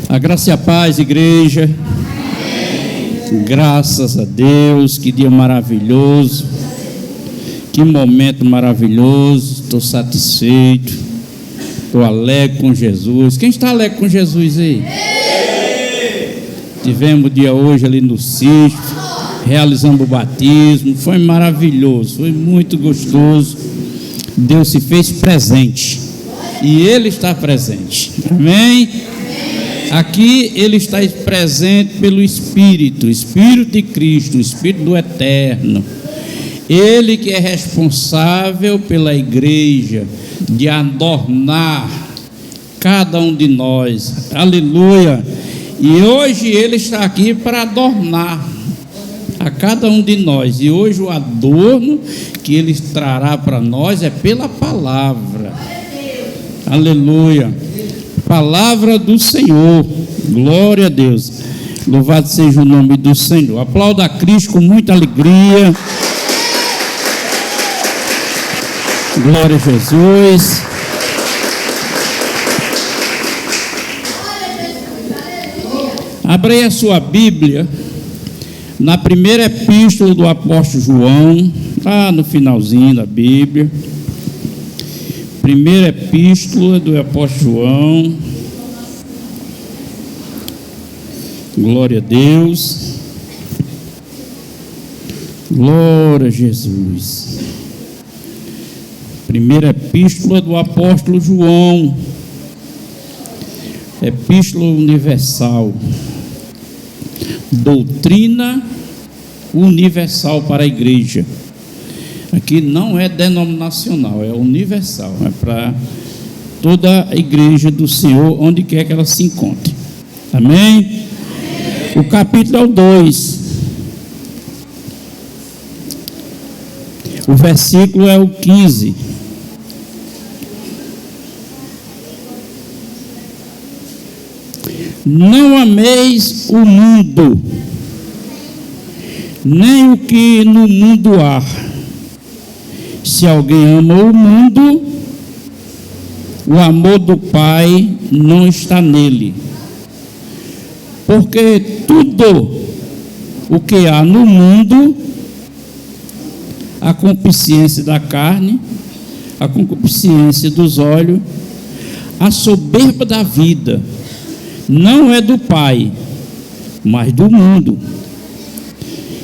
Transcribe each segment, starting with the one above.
A graça e a paz, igreja. Amém. Graças a Deus, que dia maravilhoso, que momento maravilhoso. Estou satisfeito, estou alegre com Jesus. Quem está alegre com Jesus aí? Tivemos dia hoje ali no sítio, realizamos o batismo, foi maravilhoso, foi muito gostoso. Deus se fez presente e Ele está presente, amém? Aqui Ele está presente pelo Espírito, o Espírito de Cristo, o Espírito do Eterno. Ele que é responsável pela igreja, de adornar cada um de nós, aleluia. E hoje Ele está aqui para adornar a cada um de nós. E hoje o adorno que Ele trará para nós é pela palavra, aleluia. Palavra do Senhor, glória a Deus, louvado seja o nome do Senhor. Aplauda a Cristo com muita alegria. Glória a Jesus. Abra aí a sua Bíblia na primeira epístola do apóstolo João, lá no finalzinho da Bíblia. Primeira epístola do apóstolo João. Glória a Deus. Glória a Jesus. Primeira epístola do apóstolo João. Epístola universal. Doutrina universal para a igreja. Aqui não é denominacional, é universal, é para toda a igreja do Senhor, onde quer que ela se encontre, amém? O capítulo é o 2, o versículo é o 15. Não ameis o mundo, nem o que no mundo há. Se alguém ama o mundo, o amor do Pai não está nele. Porque tudo o que há no mundo, a concupiscência da carne, a concupiscência dos olhos, a soberba da vida, não é do Pai, mas do mundo.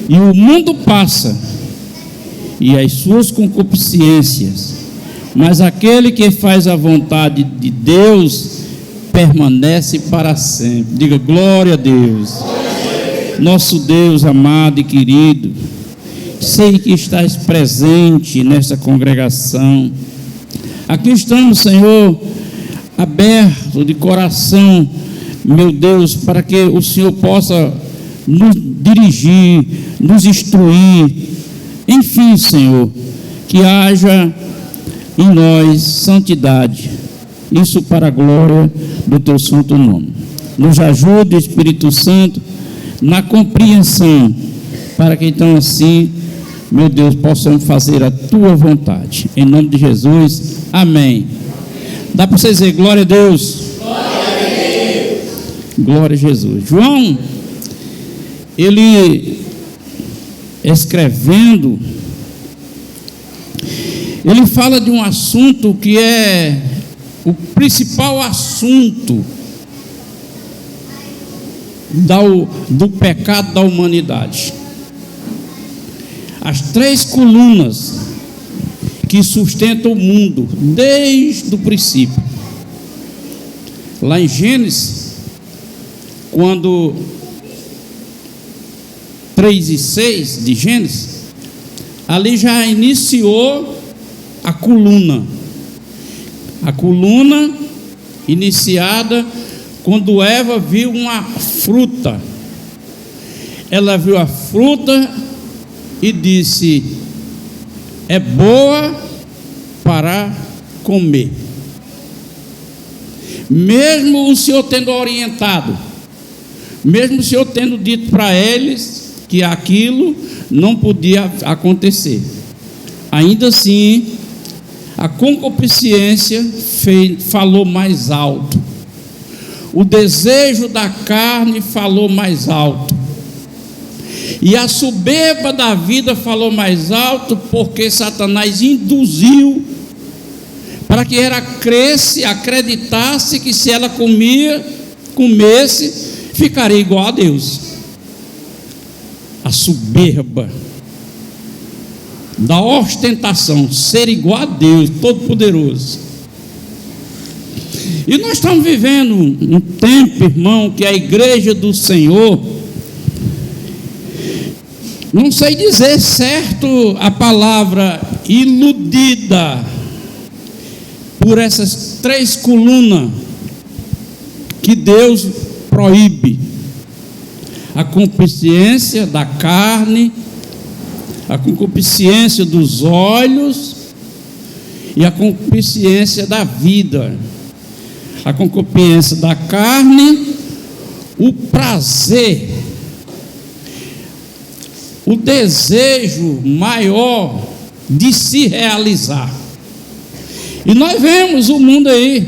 E o mundo passa, e as suas concupiscências, mas aquele que faz a vontade de Deus permanece para sempre. Diga glória a Deus. Nosso Deus amado e querido, sei que estás presente nesta congregação. Aqui estamos, Senhor, aberto de coração, meu Deus, para que o Senhor possa nos dirigir, nos instruir. Enfim, Senhor, que haja em nós santidade, isso para a glória do Teu santo nome. Nos ajude, Espírito Santo, na compreensão, para que então assim, meu Deus, possamos fazer a Tua vontade. Em nome de Jesus, amém. Dá para vocês dizer glória a Deus? Glória a Deus. Glória a Jesus. João, ele escrevendo, ele fala de um assunto que é o principal assunto do pecado da humanidade. As 3 colunas que sustentam o mundo desde o princípio. Lá em Gênesis, quando 3:6 de Gênesis, ali já iniciou a coluna iniciada quando Eva viu uma fruta. Ela viu a fruta e disse: é boa para comer. Mesmo o Senhor tendo orientado, mesmo o Senhor tendo dito para eles que aquilo não podia acontecer, ainda assim a concupiscência falou mais alto. o desejo da carne falou mais alto. E a soberba da vida falou mais alto, porque Satanás induziu para que ela cresce, acreditasse que se ela comesse, ficaria igual a Deus. A soberba da ostentação, ser igual a Deus, Todo-Poderoso. E nós estamos vivendo um tempo, irmão, que a igreja do Senhor, não sei dizer certo a palavra, iludida por essas 3 colunas que Deus proíbe: a concupiscência da carne, a concupiscência dos olhos e a concupiscência da vida. A concupiscência da carne, o prazer, o desejo maior de se realizar. E nós vemos o mundo aí,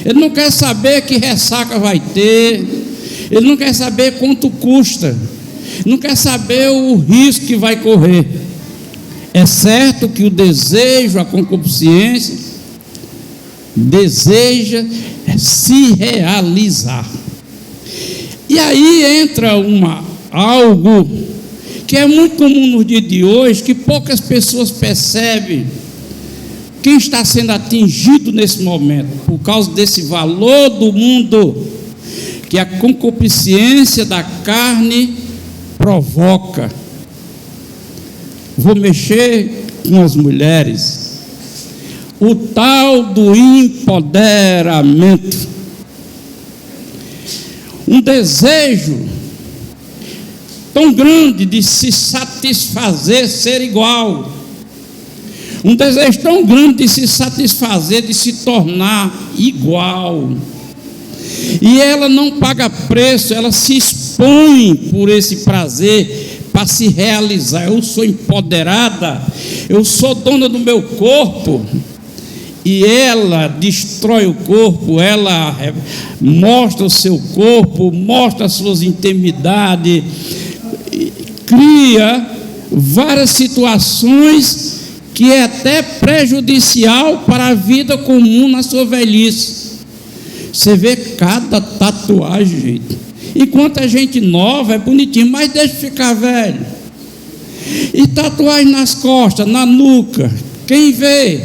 ele não quer saber que ressaca vai ter, ele não quer saber quanto custa, não quer saber o risco que vai correr. É certo que o desejo, a concupiscência, deseja se realizar. E aí entra algo que é muito comum no dia de hoje, que poucas pessoas percebem quem está sendo atingido nesse momento, por causa desse valor do mundo, que a concupiscência da carne provoca. Vou mexer com as mulheres. O tal do empoderamento. Um desejo tão grande de se satisfazer, ser igual. Um desejo tão grande de se satisfazer, de se tornar igual. E ela não paga preço, ela se expõe por esse prazer para se realizar. Eu sou empoderada, eu sou dona do meu corpo. E ela destrói o corpo, ela mostra o seu corpo, mostra as suas intimidades, cria várias situações que é até prejudicial para a vida comum na sua velhice. Você vê cada tatuagem, gente. Enquanto a gente nova é bonitinho, mas deixa ficar velho. E tatuagem nas costas, na nuca, quem vê?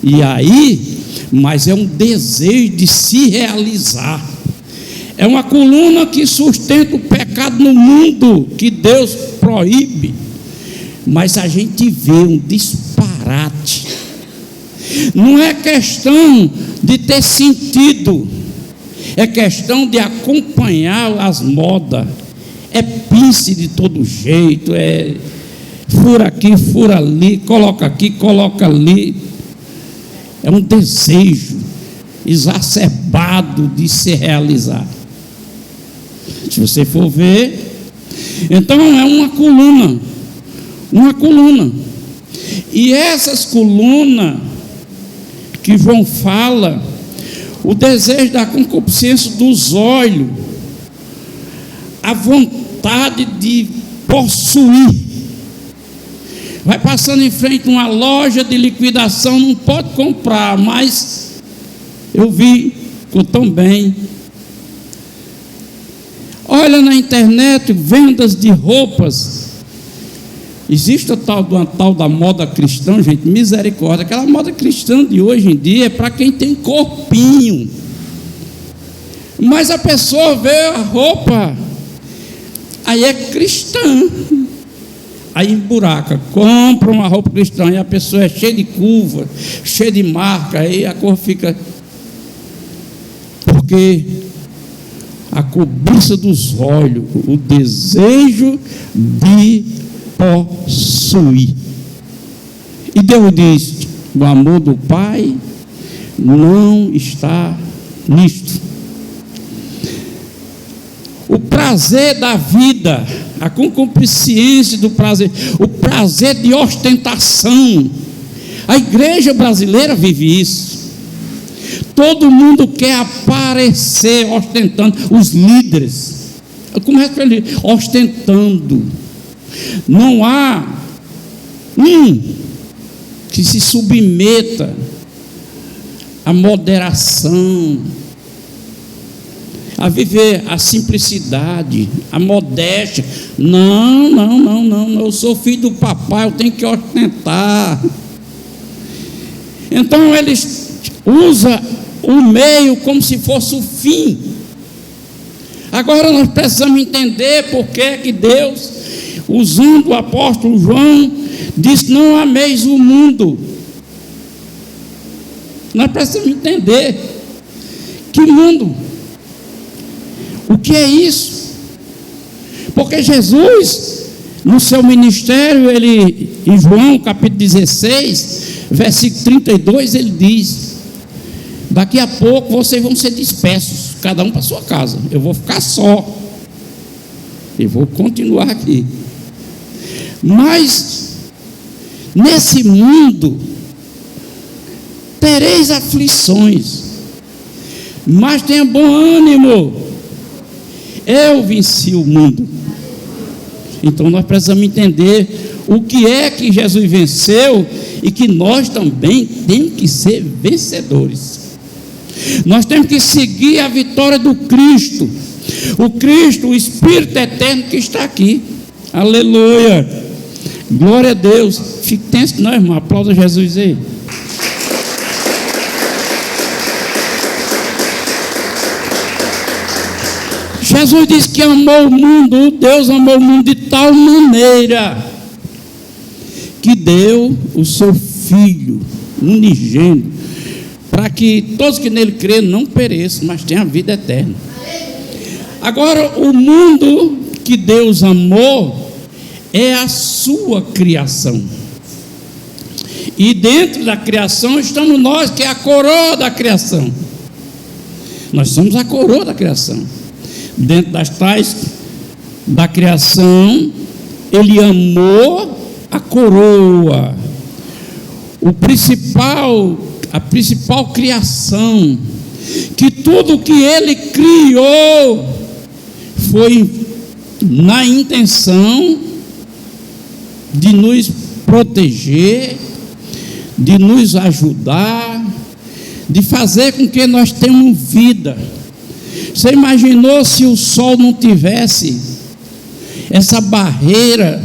E aí, mas é um desejo de se realizar. É uma coluna que sustenta o pecado no mundo, que Deus proíbe. Mas a gente vê um disparate. Não é questão de ter sentido, é questão de acompanhar as modas. É pince de todo jeito, é fura aqui, fura ali, coloca aqui, coloca ali. É um desejo exacerbado de se realizar. Se você for ver, então é uma coluna. E essas colunas que João fala, o desejo da concupiscência dos olhos, a vontade de possuir. Vai passando em frente a uma loja de liquidação, não pode comprar, mas eu vi, ficou tão bem. Olha na internet, vendas de roupas. Existe a tal da moda cristã, gente, misericórdia. Aquela moda cristã de hoje em dia é para quem tem corpinho. Mas a pessoa vê a roupa, aí é cristã. Aí emburaca, compra uma roupa cristã e a pessoa é cheia de curva, cheia de marca, aí a cor fica. Porque a cobiça dos olhos, o desejo de possuir. E Deus diz: o amor do Pai não está nisto. O prazer da vida, a concupiscência do prazer, o prazer de ostentação. A igreja brasileira vive isso. Todo mundo quer aparecer ostentando, os líderes. Eu começo com ele, ostentando. Não há que se submeta à moderação, a viver a simplicidade, a modéstia. Não, eu sou filho do papai, eu tenho que ostentar. Então eles usam o meio como se fosse o fim. Agora nós precisamos entender por que Deus, usando o apóstolo João, diz: não ameis o mundo. Nós precisamos entender que mundo, o que é isso? Porque Jesus, no seu ministério, ele, em João capítulo 16, versículo 32, ele diz: daqui a pouco vocês vão ser dispersos, cada um para sua casa, eu vou ficar só, eu vou continuar aqui, mas nesse mundo tereis aflições, mas tenha bom ânimo, eu venci o mundo. Então nós precisamos entender o que é que Jesus venceu e que nós também temos que ser vencedores. Nós temos que seguir a vitória do Cristo, o Cristo, o Espírito eterno que está aqui. Aleluia, glória a Deus. Fique tenso, não, irmão, aplauda Jesus aí. Jesus disse que amou o mundo, Deus amou o mundo de tal maneira que deu o seu Filho unigênito, para que todos que nele creem não pereçam, mas tenham a vida eterna. Agora, o mundo que Deus amou é a sua criação, e dentro da criação estamos nós, que é a coroa da criação. Nós somos a coroa da criação. Dentro das tais da criação, ele amou a coroa, a principal criação, que tudo que ele criou foi na intenção de nos proteger, de nos ajudar, de fazer com que nós tenhamos vida. Você imaginou se o sol não tivesse essa barreira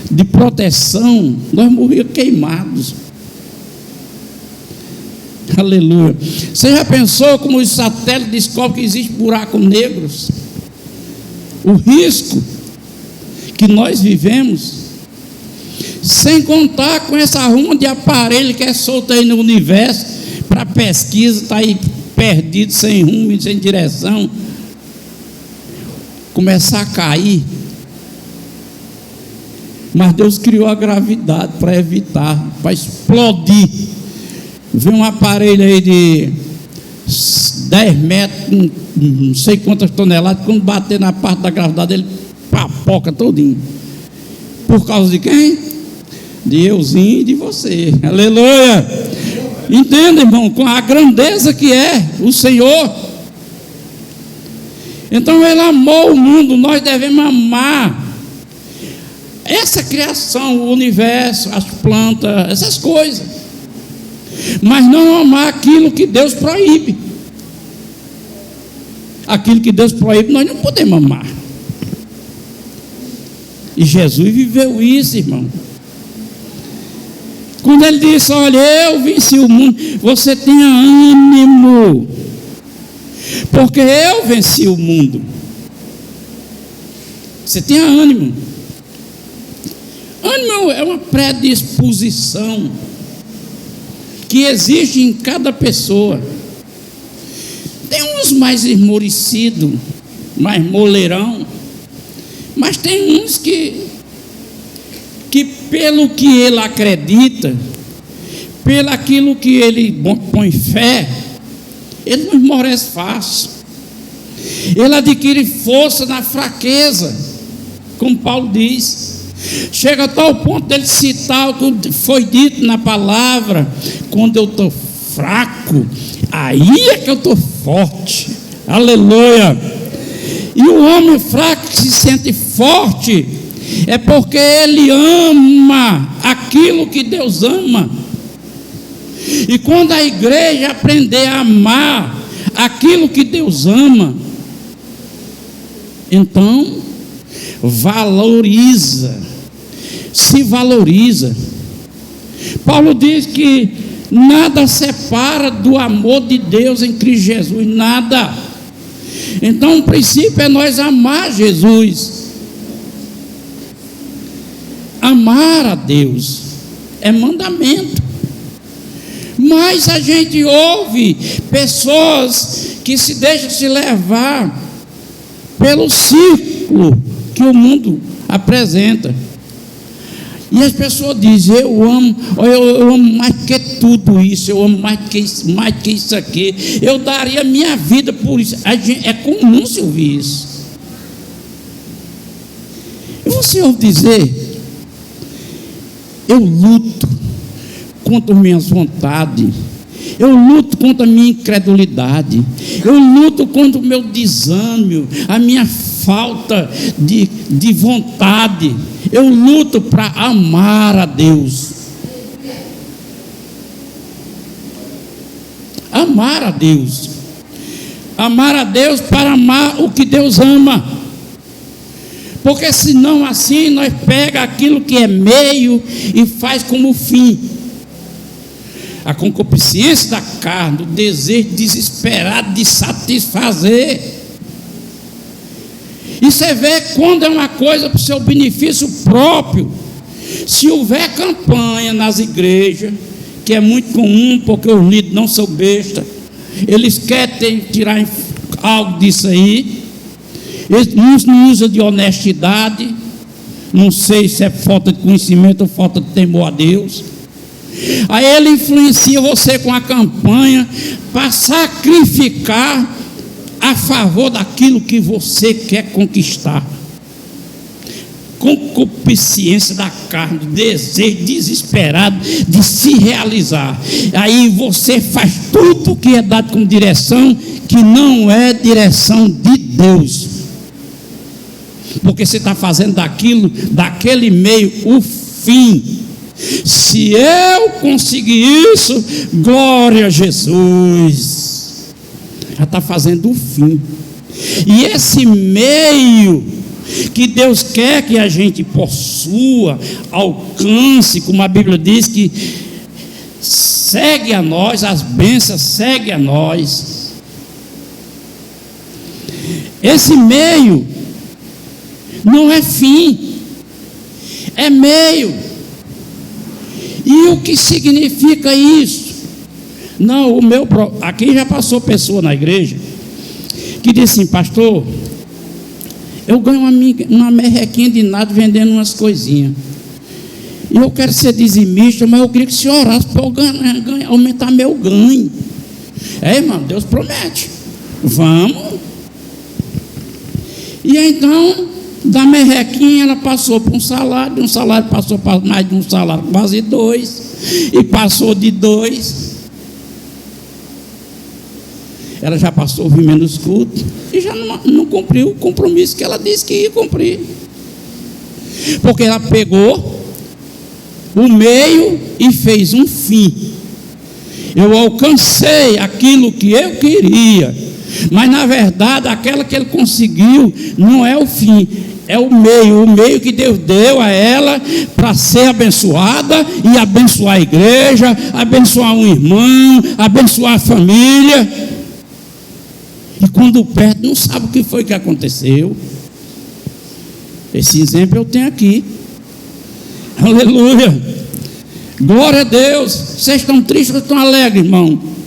de proteção? Nós morríamos queimados. Aleluia. Você já pensou como os satélites descobrem que existem buracos negros? O risco que nós vivemos, sem contar com essa ruma de aparelho que é solta aí no universo para pesquisa, está aí perdido, sem rumo, sem direção, começar a cair. Mas Deus criou a gravidade para evitar, para explodir. Vem um aparelho aí de 10 metros, não sei quantas toneladas, quando bater na parte da gravidade, ele papoca todinho. Por causa de quem? De euzinho e de você. Aleluia! Entenda, irmão, com a grandeza que é o Senhor. Então ele amou o mundo, nós devemos amar essa criação, o universo, as plantas, essas coisas, mas não amar aquilo que Deus proíbe. Aquilo que Deus proíbe nós não podemos amar. E Jesus viveu isso, irmão. Quando ele disse: olha, eu venci o mundo, você tenha ânimo, porque eu venci o mundo. Você tenha ânimo. Ânimo é uma predisposição que existe em cada pessoa. Tem uns mais esmorecidos, mais moleirão, mas tem uns que pelo que ele acredita, pelo aquilo que ele põe fé, ele não esmorece fácil. Ele adquire força na fraqueza, como Paulo diz. Chega a tal ponto dele citar o que foi dito na palavra: quando eu estou fraco, aí é que eu estou forte. Aleluia. E o homem fraco que se sente forte é porque ele ama aquilo que Deus ama. E quando a igreja aprender a amar aquilo que Deus ama, então valoriza, se valoriza. Paulo diz que nada separa do amor de Deus em Cristo Jesus, nada. Então o princípio é nós amar Jesus. Amar a Deus é mandamento. Mas a gente ouve pessoas que se deixam se levar pelo círculo que o mundo apresenta. E as pessoas dizem: eu amo mais que tudo isso, eu amo mais que isso aqui, eu daria minha vida por isso. É comum se ouvir isso. E você ouve dizer: eu luto contra minhas vontades, eu luto contra a minha incredulidade, eu luto contra o meu desânimo, a minha falta de vontade, eu luto para amar a Deus. Amar a Deus. Amar a Deus para amar o que Deus ama. Porque senão assim nós pega aquilo que é meio e faz como fim. A concupiscência da carne, o desejo desesperado de satisfazer. E você vê quando é uma coisa para o seu benefício próprio. Se houver campanha nas igrejas, que é muito comum, porque os líderes não são besta, eles querem tirar algo disso aí, eles não usam de honestidade, não sei se é falta de conhecimento ou falta de temor a Deus. Aí ele influencia você com a campanha para sacrificar a favor daquilo que você quer conquistar. Concupiscência da carne, desejo desesperado de se realizar. Aí você faz tudo que é dado como direção, que não é direção de Deus, porque você está fazendo daquele meio o fim. Se eu conseguir isso, glória a Jesus, já está fazendo o fim. E esse meio que Deus quer que a gente possua, alcance, como a Bíblia diz, que segue a nós, as bênçãos seguem a nós. Esse meio não é fim, é meio. E o que significa isso? Não, aqui já passou pessoa na igreja que disse assim: pastor, eu ganho uma merrequinha de nada vendendo umas coisinhas, e eu quero ser dizimista, mas eu queria que o senhor orasse para eu aumentar meu ganho. Irmão, Deus promete, vamos. E então, da merrequinha ela passou para um salário, de um salário passou para mais de um salário, quase 2, e passou de 2, ela já passou a ouvir menos culto e já não cumpriu o compromisso que ela disse que ia cumprir, porque ela pegou o meio e fez um fim. Eu alcancei aquilo que eu queria, mas na verdade aquela que ele conseguiu não é o fim, é o meio que Deus deu a ela para ser abençoada e abençoar a igreja, abençoar um irmão, abençoar a família. E quando perde, não sabe o que foi que aconteceu. Esse exemplo eu tenho aqui. Aleluia. Glória a Deus. Vocês estão tristes ou estão alegres, irmão?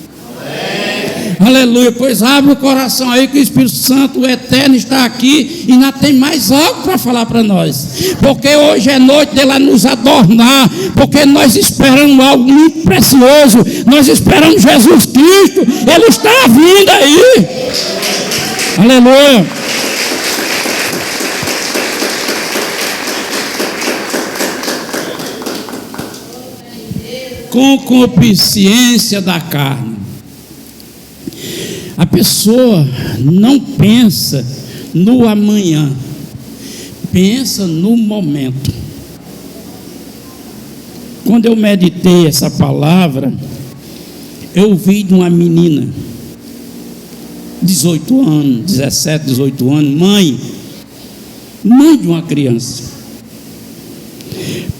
Aleluia, pois abre o coração aí que o Espírito Santo, o Eterno, está aqui e ainda tem mais algo para falar para nós, porque hoje é noite dele nos adornar, porque nós esperamos algo muito precioso, nós esperamos Jesus Cristo, Ele está vindo aí. Aleluia. concupiscência da carne. A pessoa não pensa no amanhã, pensa no momento. Quando eu meditei essa palavra, eu vi de uma menina, 18 anos, 17, 18 anos, mãe de uma criança.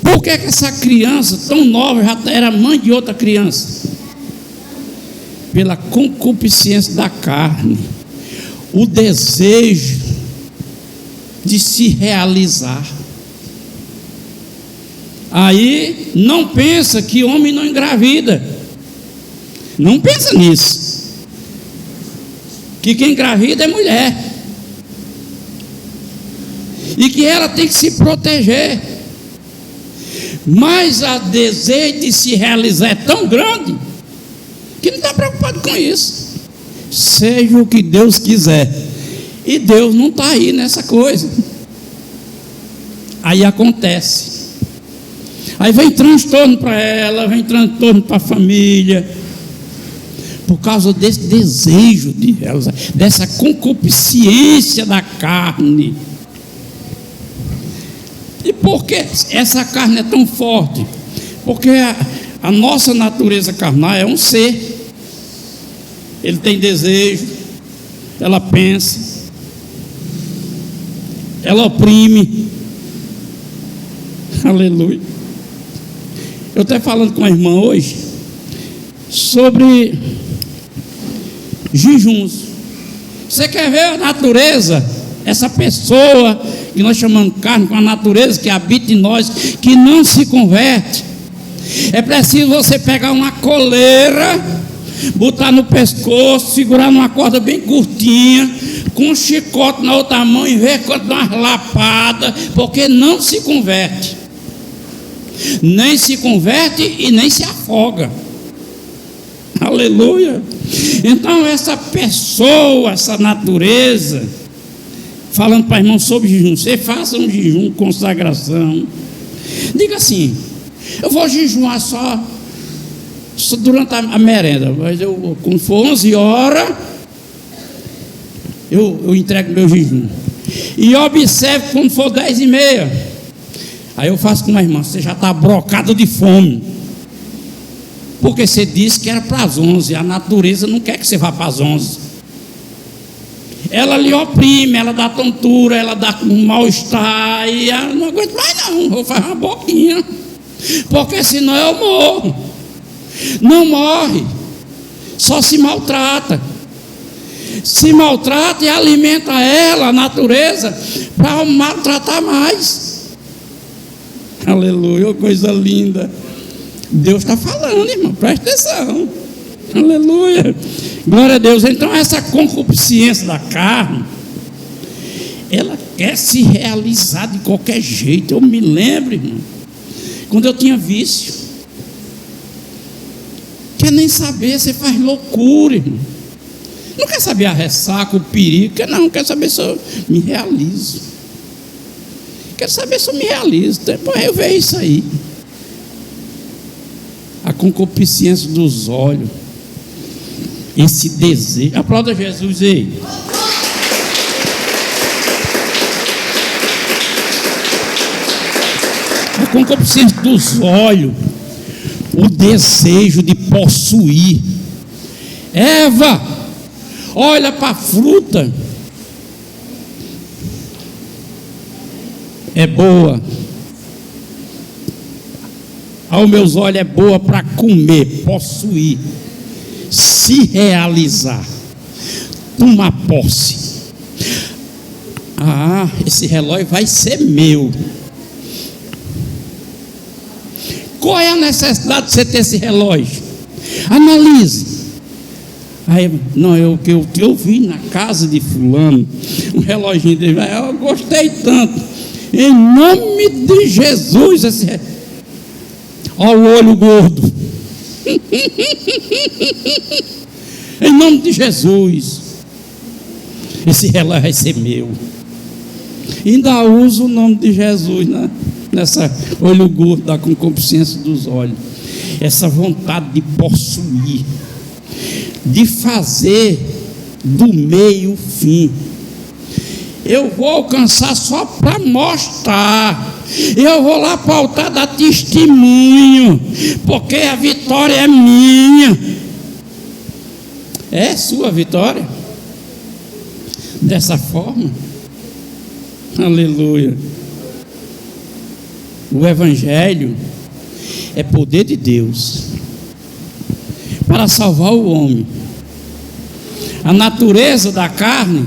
Por que essa criança tão nova já era mãe de outra criança? Pela concupiscência da carne, o desejo de se realizar. Aí não pensa que homem não engravida, não pensa nisso, que quem engravida é mulher, e que ela tem que se proteger, mas o desejo de se realizar é tão grande, que não está preocupado com isso, seja o que Deus quiser, e Deus não está aí nessa coisa. Aí acontece, aí vem transtorno para ela, vem transtorno para a família, por causa desse desejo de realizar, dessa concupiscência da carne. E por que essa carne é tão forte? Porque a nossa natureza carnal é um ser, ele tem desejo, ela pensa, ela oprime. Aleluia. Eu estou falando com a irmã hoje sobre jejuns. Você quer ver a natureza, essa pessoa que nós chamamos de carne, com a natureza que habita em nós, que não se converte? É preciso você pegar uma coleira, botar no pescoço, segurar numa corda bem curtinha, com um chicote na outra mão e ver quanto dá umas lapadas, porque não se converte. Nem se converte e nem se afoga. Aleluia. Então essa pessoa, essa natureza, falando para irmão sobre jejum, você faça um jejum, consagração, diga assim: eu vou jejuar só durante a merenda, mas quando for 11 horas eu entrego meu jejum, e observe quando for 10h30, aí eu faço com uma irmã: você já está brocado de fome, porque você disse que era para as 11, a natureza não quer que você vá para as 11, ela lhe oprime, ela dá tontura, ela dá um mal-estar, e ela não aguenta mais não, vou fazer uma boquinha, porque senão eu morro. Não morre, só se maltrata, e alimenta ela, a natureza, para maltratar mais. Aleluia, coisa linda. Deus está falando, irmão, presta atenção. Aleluia, glória a Deus. Então essa concupiscência da carne, ela quer se realizar de qualquer jeito. Eu me lembro, irmão, quando eu tinha vício, quer nem saber, você faz loucura, irmão. Não quer saber a ressaca, o perigo, quer saber se eu me realizo. Quero saber se eu me realizo. Depois eu vejo isso aí. A concupiscência dos olhos, esse desejo. Aplauda Jesus aí. A concupiscência dos olhos, o desejo de possuir. Eva, olha para a fruta, é boa, aos meus olhos é boa para comer, possuir, se realizar, tomar posse. Esse relógio vai ser meu. Qual é a necessidade de você ter esse relógio? Analise. Aí, não, eu vi na casa de fulano um reloginho dele, eu gostei tanto. Em nome de Jesus, olha o olho gordo. Em nome de Jesus, esse relógio vai ser meu. Ainda uso o nome de Jesus, né? Nessa olho gordo da concupiscência dos olhos. essa vontade de possuir, de fazer do meio o fim. Eu vou alcançar só para mostrar. Eu vou lá para o altar dar testemunho, porque a vitória é minha. É sua vitória? Dessa forma? Aleluia. O Evangelho é poder de Deus para salvar o homem. A natureza da carne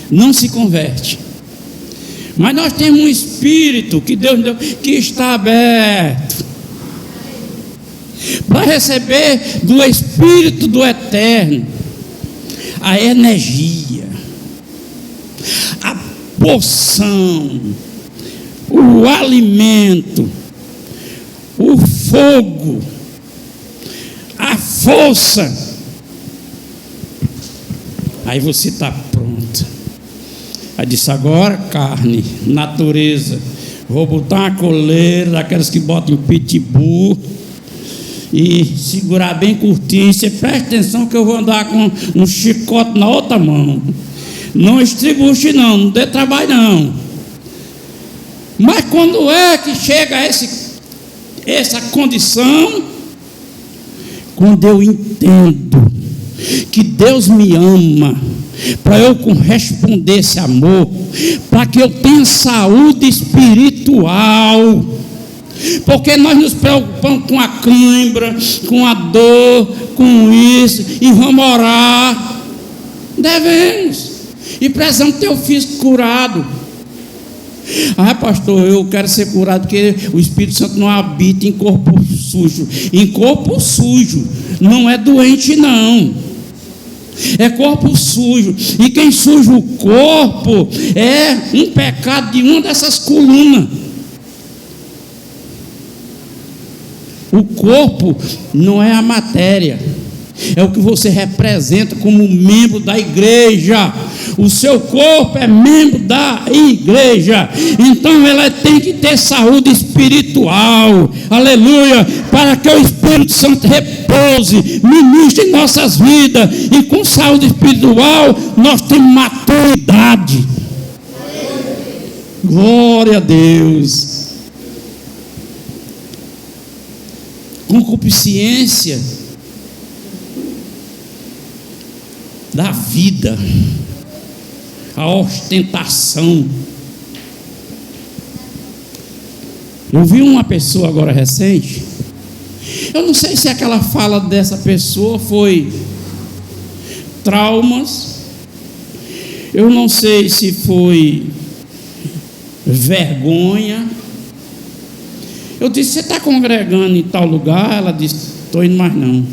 não se converte, mas nós temos um espírito que Deus deu, que está aberto para receber do Espírito do Eterno a energia, a porção, o alimento, o fogo, a força. Aí você está pronto. Aí disse: agora carne, natureza, vou botar uma coleira daquelas que botam em pitbull e segurar bem curtinho. Você presta atenção que eu vou andar com um chicote na outra mão. Não estribuche não dê trabalho não. Mas quando é que chega essa condição? Quando eu entendo que Deus me ama, para eu corresponder esse amor, para que eu tenha saúde espiritual, porque nós nos preocupamos com a cãibra, com a dor, com isso, e vamos orar. Devemos, e precisamos ter o físico curado. Ah, pastor, eu quero ser curado porque o Espírito Santo não habita em corpo sujo. Em corpo sujo, não é doente não, é corpo sujo. E quem suja o corpo é um pecado de uma dessas colunas. O corpo não é a matéria, é o que você representa como membro da igreja. O seu corpo é membro da igreja, então ela tem que ter saúde espiritual, aleluia, para que o Espírito Santo repouse, ministre em nossas vidas, e com saúde espiritual nós temos maturidade. Glória a Deus. Concupiscência da vida, a ostentação. Eu vi uma pessoa agora recente, eu não sei se aquela fala dessa pessoa foi traumas, eu não sei se foi vergonha. Eu disse: você está congregando em tal lugar? Ela disse: estou indo mais não.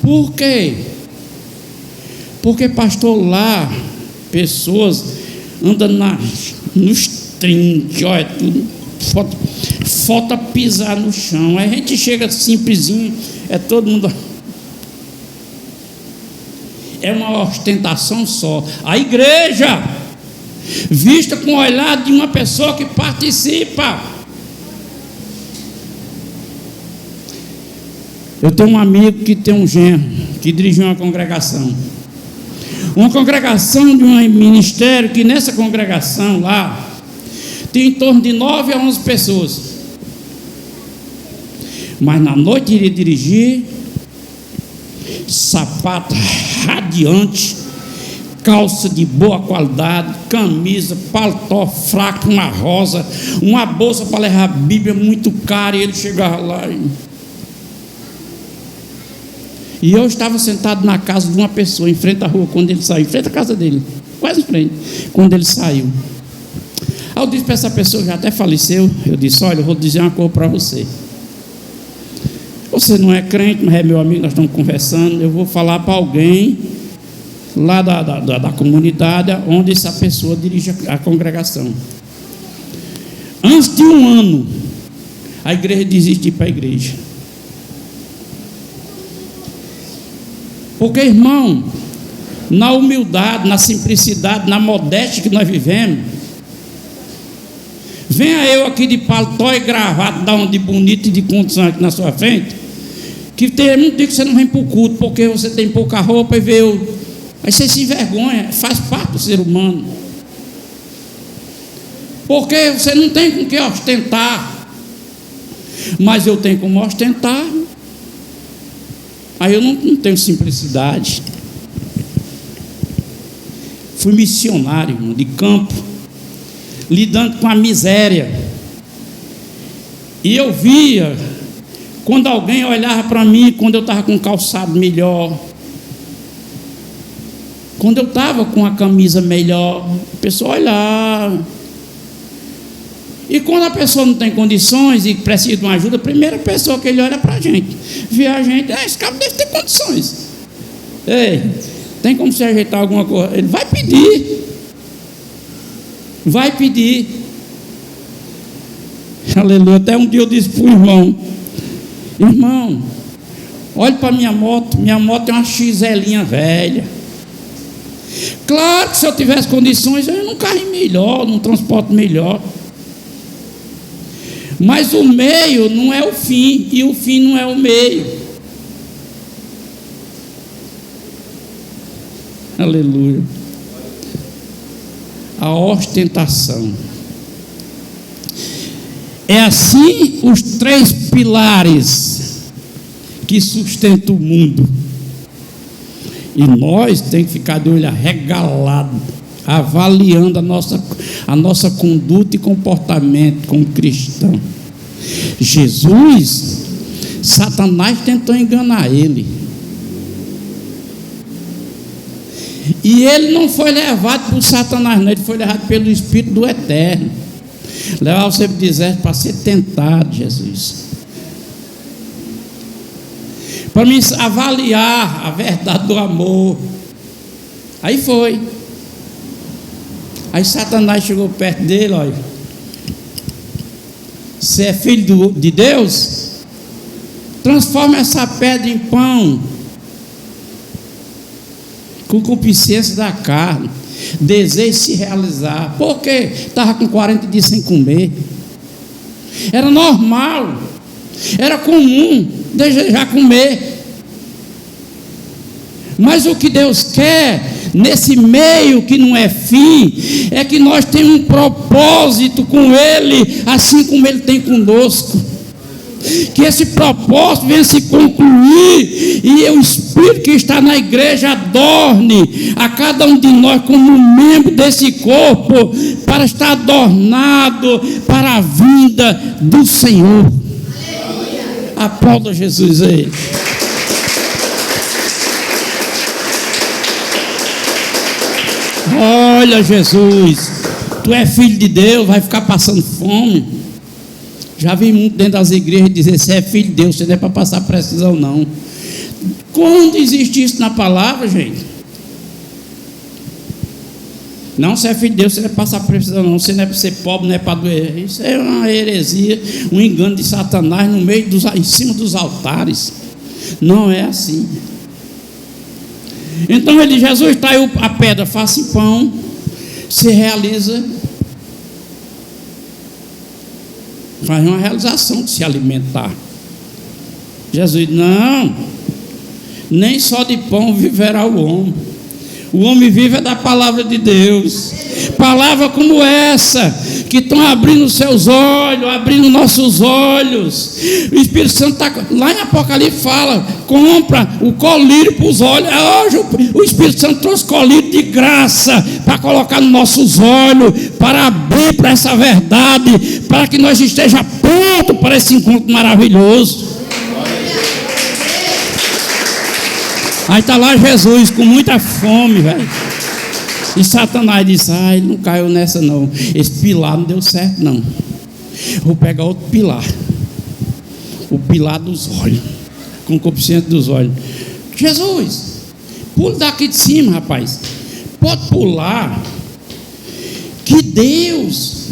Por quê? Porque, pastor, lá pessoas andam nos trinques, olha, tudo, falta pisar no chão. Aí a gente chega simplesinho, é todo mundo. É uma ostentação só. A igreja, vista com o olhar de uma pessoa que participa. Eu tenho um amigo que tem um genro que dirigiu uma congregação de um ministério, que nessa congregação lá tem em torno de 9 a 11 pessoas, mas na noite iria dirigir sapato radiante, calça de boa qualidade, camisa, paletó fraco, uma rosa, uma bolsa para levar a Bíblia muito cara, e ele chegava lá e eu estava sentado na casa de uma pessoa, em frente à rua, quando ele saiu, em frente à casa dele, quase em frente, quando ele saiu. Aí eu disse para essa pessoa, que já até faleceu, eu disse: olha, eu vou dizer uma coisa para você. Você não é crente, mas é meu amigo, nós estamos conversando. Eu vou falar para alguém lá da comunidade onde essa pessoa dirige a congregação. Antes de um ano, a igreja desiste de ir para a igreja. Porque, irmão, na humildade, na simplicidade, na modéstia que nós vivemos, Venha eu aqui de paletó e gravata, dar um de bonito e de condição aqui na sua frente, que tem muito dia que você não vem para o culto, porque você tem pouca roupa e veio. Aí você se envergonha, faz parte do ser humano. Porque você não tem com que ostentar. Mas eu tenho como ostentar. Aí eu não tenho simplicidade. Fui missionário, irmão, de campo, lidando com a miséria. E eu via, quando alguém olhava para mim, quando eu estava com um calçado melhor, quando eu estava com a camisa melhor, a pessoa olhava. E quando a pessoa não tem condições e precisa de uma ajuda, a primeira pessoa que ele olha para a gente, vê a gente, esse cara deve ter condições. Ei, tem como se ajeitar alguma coisa? Ele vai pedir. Vai pedir. Aleluia. Até um dia eu disse para o irmão: irmão, olhe para minha moto é uma XLinha velha. Claro que se eu tivesse condições, eu ia num carro melhor, num transporte melhor. Mas o meio não é o fim, e o fim não é o meio. Aleluia. A ostentação. É assim os 3 pilares que sustentam o mundo. E nós temos que ficar de olho arregalado, avaliando a nossa conduta e comportamento como cristão. Jesus, Satanás tentou enganar ele. E ele não foi levado por Satanás, não, ele foi levado pelo Espírito do Eterno. Levar você para o deserto para ser tentado, Jesus. Para me avaliar a verdade do amor. Aí foi. Aí Satanás chegou perto dele, olha. Você é filho de Deus? Transforma essa pedra em pão. Concupiscência da carne, desejo se realizar. Por quê? Estava com 40 dias sem comer. Era normal, era comum desejar comer. Mas o que Deus quer, nesse meio que não é fim, é que nós tenhamos um propósito com Ele, assim como Ele tem conosco. Que esse propósito venha se concluir e o Espírito que está na igreja adorne a cada um de nós como membro desse corpo, para estar adornado para a vinda do Senhor. Aplauda Jesus aí. Olha, Jesus, tu é filho de Deus, vai ficar passando fome. Já vi muito dentro das igrejas dizer: você é filho de Deus, você não é para passar precisão, não. Quando existe isso na palavra, gente? Não, você é filho de Deus, você não é para passar precisão, não. Você não é para ser pobre, não é para doer. Isso é uma heresia, um engano de Satanás no meio em cima dos altares. Não é assim. Então ele, Jesus está aí, a pedra, faça pão, se realiza. Faz uma realização de se alimentar. Jesus, não, nem só de pão viverá o homem. O homem vive é da palavra de Deus. Palavra como essa, que estão abrindo seus olhos, abrindo nossos olhos. O Espírito Santo está lá em Apocalipse, fala: compra o colírio para os olhos. Hoje o Espírito Santo trouxe colírio de graça para colocar nos nossos olhos, para abrir para essa verdade, para que nós estejamos prontos para esse encontro maravilhoso. Aí está lá Jesus com muita fome, velho. E Satanás disse: ele não caiu nessa não. Esse pilar não deu certo não. Vou pegar outro pilar. O pilar dos olhos. Concupiscência dos olhos. Jesus, pula daqui de cima, rapaz. Pode pular. Que Deus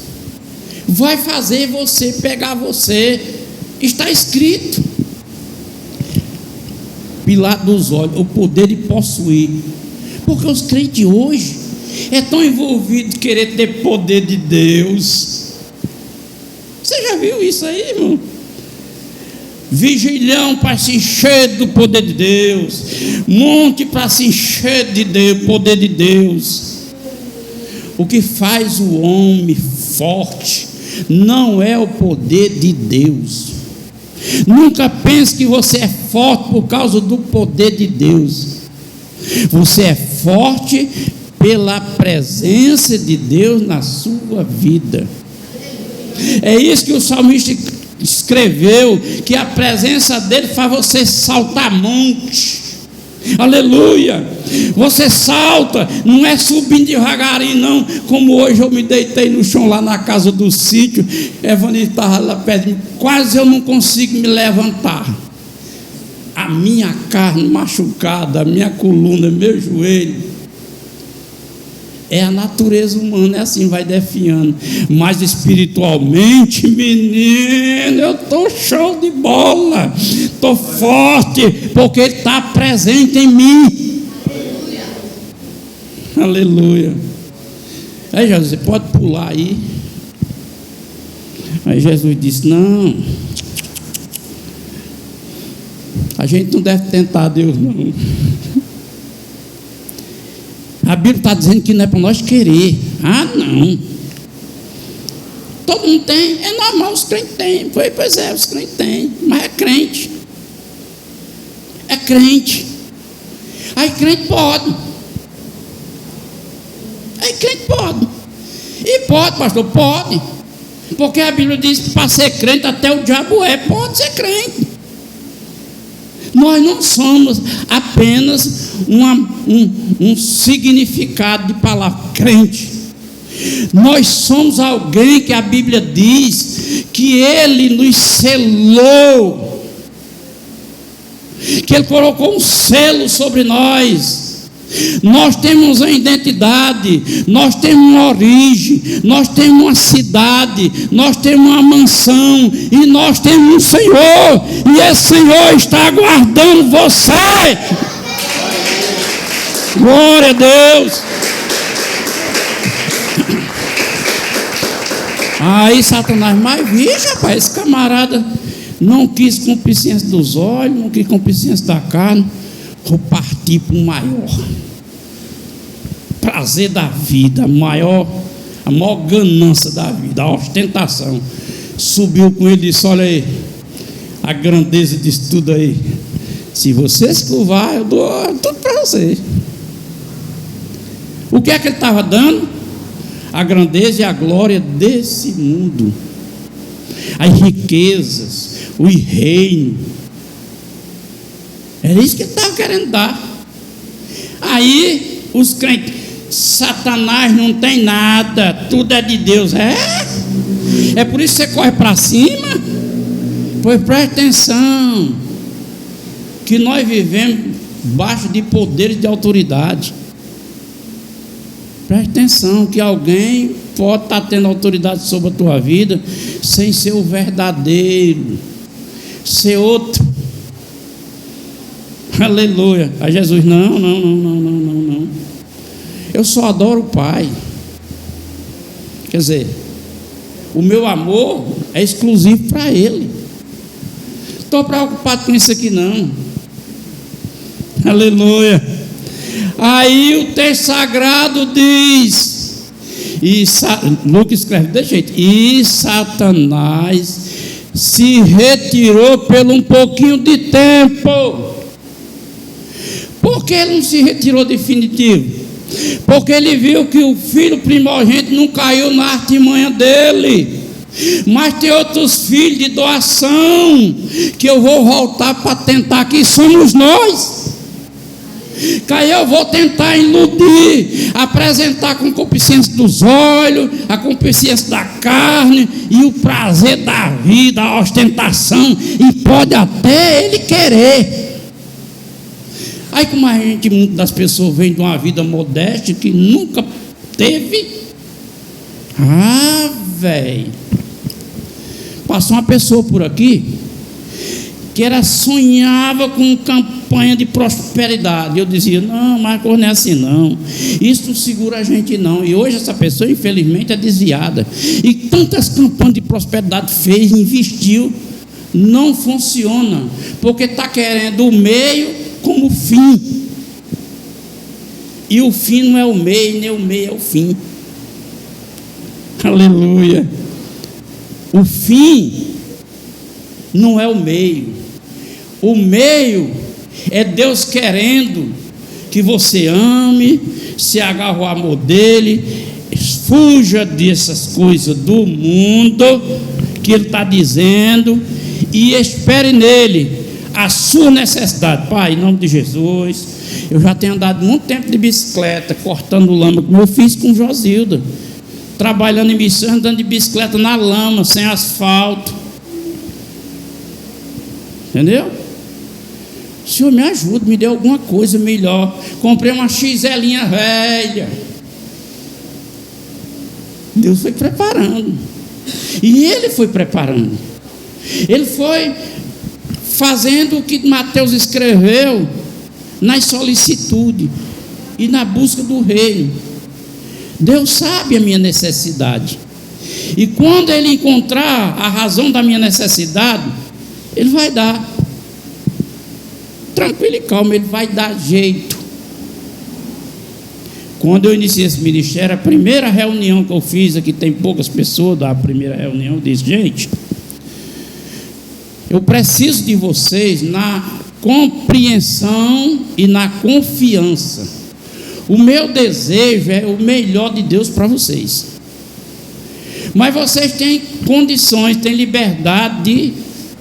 vai fazer você pegar você. Está escrito. Pilar dos olhos, o poder de possuir. Porque os crentes hoje é tão envolvido em querer ter poder de Deus. viu isso aí, irmão? Vigilhão para se encher do poder de Deus, monte para se encher de Deus, poder de Deus. O que faz o homem forte não é o poder de Deus. Nunca pense que você é forte por causa do poder de Deus. Você é forte pela presença de Deus na sua vida. É isso que o salmista escreveu, que a presença dele faz você saltar monte. Aleluia! Você salta, não é subindo devagarinho não, como hoje eu me deitei no chão lá na casa do sítio. Evanilson estava lá perto de mim, quase eu não consigo me levantar. A minha carne machucada, a minha coluna, meu joelho. É a natureza humana, é assim, vai definhando. Mas espiritualmente, menino, eu estou show de bola. Estou forte, porque Ele está presente em mim. Aleluia. Aleluia. Aí Jesus, você pode pular aí. Aí Jesus disse, não. A gente não deve tentar Deus, não. A Bíblia está dizendo que não é para nós querer. Ah, não. Todo mundo tem, é normal, os crentes têm. Pois é, os crentes têm, mas é crente. É crente. Aí crente pode. Aí crente pode. E pode, pastor, pode. Porque a Bíblia diz que para ser crente até o diabo pode ser crente. Nós não somos apenas um significado de palavra crente. Nós somos alguém que a Bíblia diz que Ele nos selou, que Ele colocou um selo sobre nós. Nós temos uma identidade, nós temos uma origem, nós temos uma cidade, nós temos uma mansão e nós temos um Senhor, e esse Senhor está aguardando você. Glória a Deus. Aí Satanás, mas vixe, rapaz, esse camarada não quis concupiscência dos olhos, não quis concupiscência da carne. Vou partir para o maior prazer da vida, a maior ganância da vida, a ostentação. Subiu com ele e disse, olha aí, a grandeza disso tudo aí. Se você se curvar, eu dou tudo para você. O que é que ele estava dando? A grandeza e a glória desse mundo, as riquezas, o reino. Era isso que ele estava querendo dar. Aí os crentes, Satanás não tem nada, tudo é de Deus. É por isso que você corre para cima. Pois preste atenção, que nós vivemos debaixo de poderes de autoridade. Preste atenção, que alguém pode estar tendo autoridade sobre a tua vida sem ser o verdadeiro, ser outro. Aleluia. Aí Jesus, não. Eu só adoro o Pai. Quer dizer, o meu amor é exclusivo para Ele. Estou preocupado com isso aqui não. Aleluia. Aí o texto sagrado diz, Lucas escreve desse jeito, e Satanás se retirou por um pouquinho de tempo. Por que ele não se retirou definitivo? Porque ele viu que o filho primogênito não caiu na artimanha dele. Mas tem outros filhos de doação que eu vou voltar para tentar, que somos nós. Que aí eu vou tentar iludir, apresentar a concupiscência dos olhos, a concupiscência da carne e o prazer da vida, a ostentação, e pode até ele querer. Aí como a gente, muitas das pessoas vem de uma vida modesta que nunca teve. Velho, passou uma pessoa por aqui que ela sonhava com campanha de prosperidade. Eu dizia, não, Marcos, não é assim não, isso não segura a gente não. E hoje essa pessoa infelizmente é desviada, e tantas campanhas de prosperidade fez, investiu, não funciona, porque está querendo o meio como o fim, e o fim não é o meio, nem o meio é o fim. Aleluia. O fim não é o meio. O meio é Deus querendo que você ame, se agarre ao amor dele, fuja dessas coisas do mundo que ele está dizendo e espere nele a sua necessidade. Pai, em nome de Jesus, eu já tenho andado muito tempo de bicicleta, cortando lama, como eu fiz com Josilda, trabalhando em missão, andando de bicicleta na lama, sem asfalto. Entendeu? O Senhor me ajuda, me dê alguma coisa melhor. Comprei uma XLinha velha. Deus foi preparando. E Ele foi preparando. Ele foi fazendo o que Mateus escreveu nas solicitudes e na busca do reino. Deus sabe a minha necessidade. E quando Ele encontrar a razão da minha necessidade, Ele vai dar. Tranquilo e calmo, Ele vai dar jeito. Quando eu iniciei esse ministério, a primeira reunião que eu fiz, aqui tem poucas pessoas da primeira reunião, eu disse, gente, eu preciso de vocês na compreensão e na confiança. O meu desejo é o melhor de Deus para vocês. Mas vocês têm condições, têm liberdade de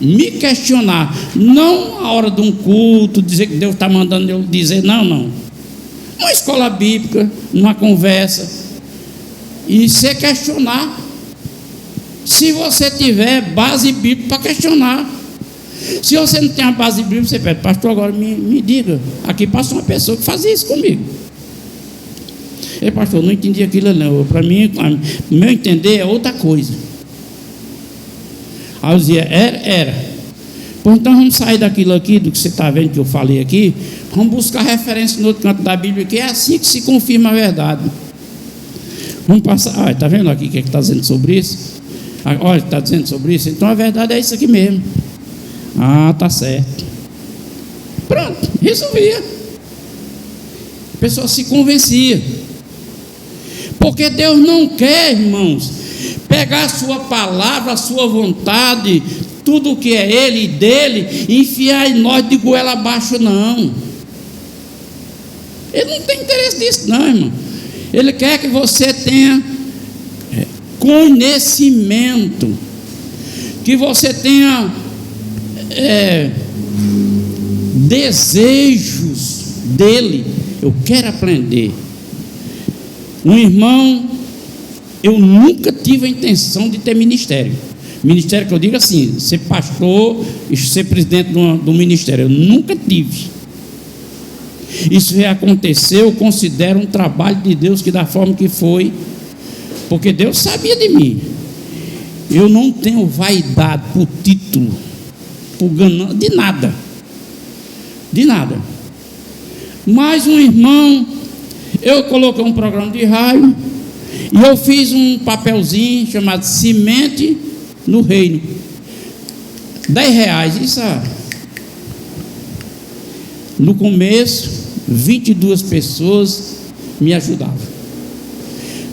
me questionar. Não a hora de um culto, dizer que Deus está mandando eu dizer, não. Uma escola bíblica, numa conversa. E se questionar. Se você tiver base bíblica para questionar. Se você não tem a base bíblica, você pede, pastor, agora me diga. Aqui passa uma pessoa que fazia isso comigo. Ei, pastor, não entendi aquilo não. Para mim, meu entender é outra coisa. Aí eu dizia, era. Pois então vamos sair daquilo aqui, do que você está vendo que eu falei aqui. Vamos buscar referência no outro canto da Bíblia, que é assim que se confirma a verdade. Vamos passar, está vendo aqui o que está dizendo sobre isso? Olha, está dizendo sobre isso. Então a verdade é isso aqui mesmo. Ah, tá certo. Pronto, resolvia. A pessoa se convencia. Porque Deus não quer, irmãos, pegar a sua palavra, a sua vontade, tudo que é Ele e dele, e enfiar em nós de goela abaixo, não. Ele não tem interesse nisso, não, irmão. Ele quer que você tenha conhecimento, que você tenha desejos dele. Eu quero aprender. Um irmão, eu nunca tive a intenção de ter ministério. Ministério que eu digo assim, ser pastor e ser presidente do ministério, eu nunca tive. Isso já aconteceu, eu considero um trabalho de Deus, que da forma que foi, porque Deus sabia de mim. Eu não tenho vaidade por título, por ganância, de nada. Mas um irmão, eu coloquei um programa de rádio e eu fiz um papelzinho chamado Semente no Reino, R$10. Isso, no começo 22 pessoas me ajudavam.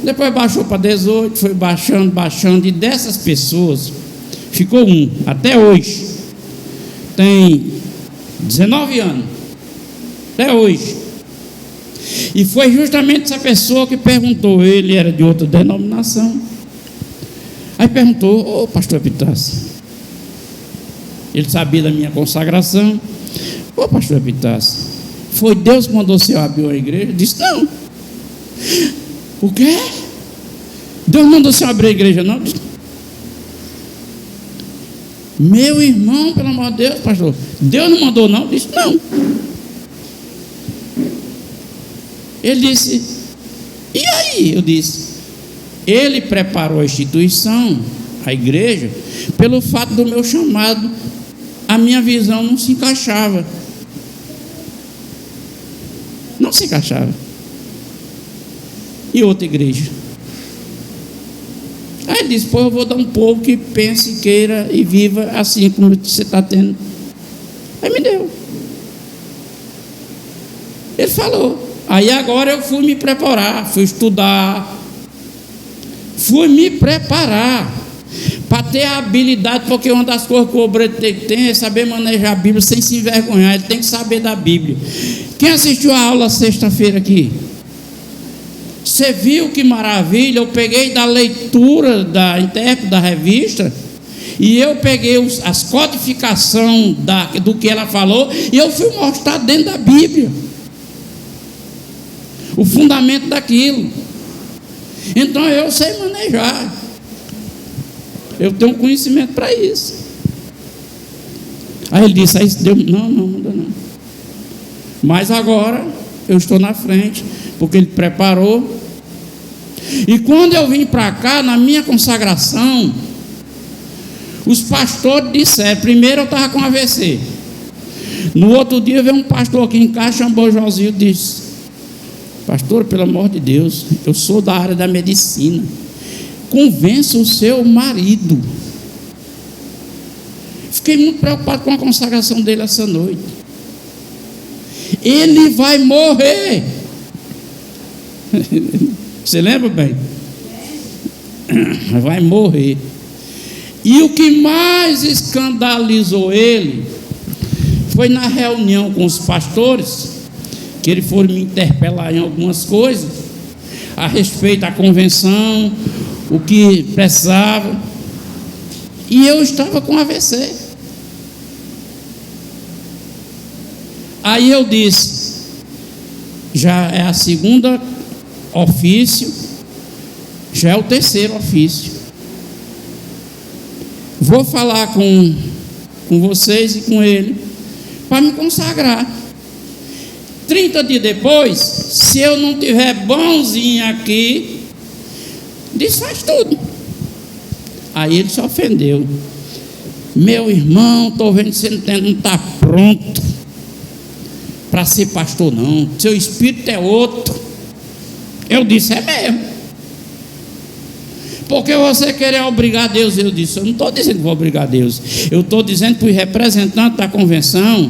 Depois baixou para 18, foi baixando, e dessas pessoas ficou um, até hoje, tem 19 anos, até hoje. E foi justamente essa pessoa que perguntou, ele era de outra denominação. Aí perguntou, ô pastor Epitácio, ele sabia da minha consagração. Ô pastor Epitácio, foi Deus que mandou o senhor abrir uma igreja? Eu disse, não. O quê? Deus mandou o senhor abrir a igreja? Não. Eu disse, meu irmão, pelo amor de Deus, pastor, Deus não mandou não? Eu disse, não. Ele disse, e aí? Eu disse, ele preparou a instituição, a igreja, pelo fato do meu chamado a minha visão não se encaixava. Não se encaixava. E outra igreja. Aí ele disse: pô, eu vou dar um povo que pense, queira e viva assim como você está tendo. Aí me deu. Ele falou. Aí agora eu fui me preparar, fui estudar, fui me preparar para ter a habilidade, porque uma das coisas que o obreiro tem é saber manejar a Bíblia sem se envergonhar. Ele tem que saber da Bíblia. Quem assistiu a aula sexta-feira aqui? Você viu que maravilha? Eu peguei da leitura da intérprete da revista e eu peguei as codificações do que ela falou e eu fui mostrar dentro da Bíblia o fundamento daquilo. Então eu sei manejar, eu tenho conhecimento para isso. Aí ele disse: aí Deus, não muda não. Mas agora eu estou na frente, porque ele preparou. E quando eu vim para cá, na minha consagração, os pastores disseram: primeiro eu estava com AVC. No outro dia veio um pastor aqui em casa, chamou Josinho e disse: pastor, pelo amor de Deus, eu sou da área da medicina, convença o seu marido. Fiquei muito preocupado com a consagração dele essa noite. Ele vai morrer. Você lembra bem? Vai morrer. E o que mais escandalizou ele foi na reunião com os pastores, que eles foram me interpelar em algumas coisas a respeito da convenção, o que precisava, e eu estava com AVC. Aí eu disse: já é a segunda ofício, já é o terceiro ofício. Vou falar com vocês e com ele para me consagrar. 30 dias depois, se eu não tiver bonzinho aqui, desfaz tudo. Aí ele se ofendeu: meu irmão, estou vendo que você não está pronto para ser pastor não, seu espírito é outro. Eu disse: é mesmo. Porque você querer obrigar Deus? Eu disse: eu não estou dizendo que vou obrigar Deus, eu estou dizendo para os representantes da convenção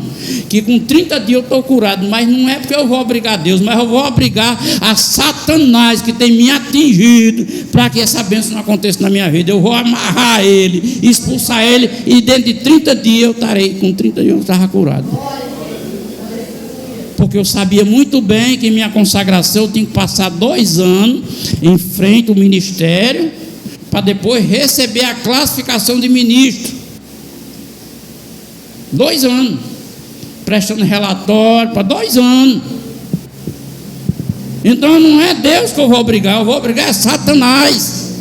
que com 30 dias eu estou curado, mas não é porque eu vou obrigar Deus, mas eu vou obrigar a Satanás que tem me atingido, para que essa bênção não aconteça na minha vida. Eu vou amarrar ele, expulsar ele, e dentro de 30 dias eu estarei, com 30 dias eu estava curado. Porque eu sabia muito bem que minha consagração eu tinha que passar 2 anos em frente ao ministério, para depois receber a classificação de ministro. 2 anos, prestando relatório para 2 anos. Então não é Deus que eu vou obrigar é Satanás,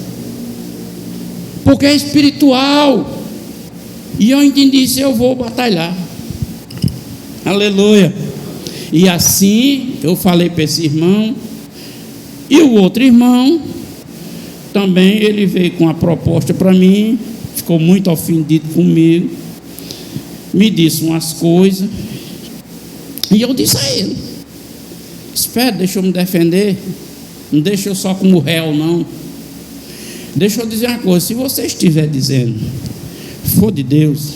porque é espiritual. E eu entendi isso, eu vou batalhar. Aleluia. E assim eu falei para esse irmão, e o outro irmão também, ele veio com a proposta para mim, ficou muito ofendido comigo, me disse umas coisas, e eu disse a ele: espera, deixa eu me defender, não deixa eu só como réu não. Deixa eu dizer uma coisa: se você estiver dizendo for de Deus,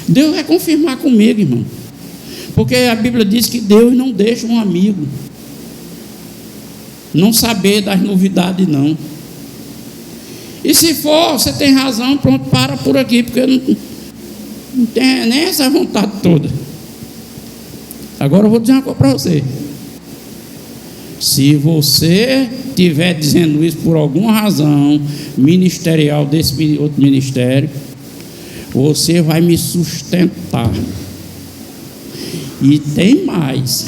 Deus vai confirmar comigo, irmão. Porque a Bíblia diz que Deus não deixa um amigo não saber das novidades não. E se for, você tem razão, pronto, para por aqui, porque eu não tenho nem essa vontade toda. Agora eu vou dizer uma coisa para você: se você estiver dizendo isso por alguma razão ministerial desse outro ministério, você vai me sustentar. E tem mais: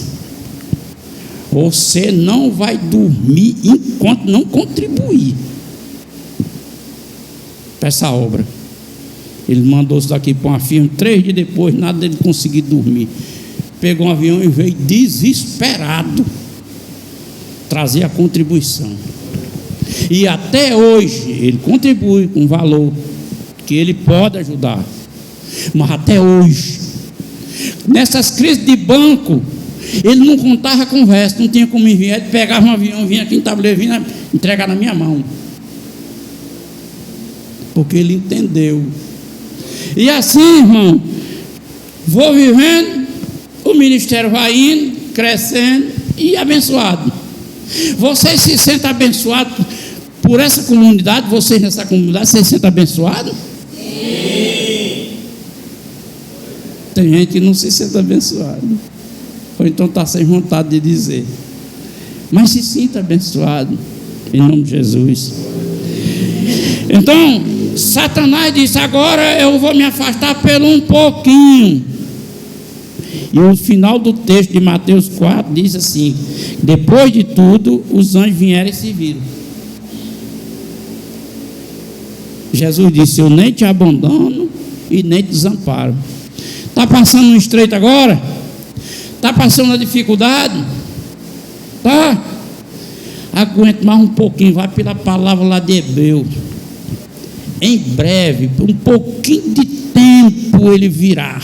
você não vai dormir enquanto não contribuir para essa obra. Ele mandou isso daqui para uma firma, 3 dias depois, nada dele conseguir dormir. Pegou um avião e veio desesperado trazer a contribuição. E até hoje ele contribui com valor que ele pode ajudar. Mas até hoje, nessas crises de banco, ele não contava conversa, não tinha como enviar. Ele pegava um avião, vinha aqui em tabuleiro, vinha entregar na minha mão, porque ele entendeu. E assim, irmão, vou vivendo, o ministério vai indo, crescendo e abençoado. Vocês se sentem abençoados por essa comunidade? Vocês nessa comunidade, vocês se sentem abençoados? Sim. Tem gente que não se sente abençoado, ou então está sem vontade de dizer, mas se sinta abençoado em nome de Jesus. Então Satanás disse: agora eu vou me afastar pelo um pouquinho. E o final do texto de Mateus 4 diz assim: depois de tudo os anjos vieram e se viram. Jesus disse: eu nem te abandono e nem te desamparo. Está passando um estreito agora? Está passando uma dificuldade? Tá? Aguente mais um pouquinho, vai pela palavra lá de Hebreus. Em breve, por um pouquinho de tempo ele virá,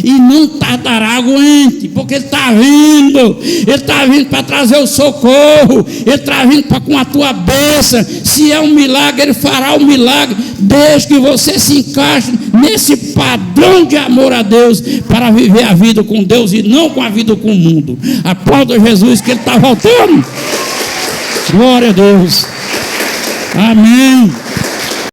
e não tardará. Aguente, porque ele está vindo. Ele está vindo para trazer o socorro. Ele está vindo para com a tua bênção. Se é um milagre, ele fará o milagre, desde que você se encaixe nesse padrão de amor a Deus, para viver a vida com Deus e não com a vida com o mundo. Aplauda Jesus, que ele está voltando. Glória a Deus. Amém.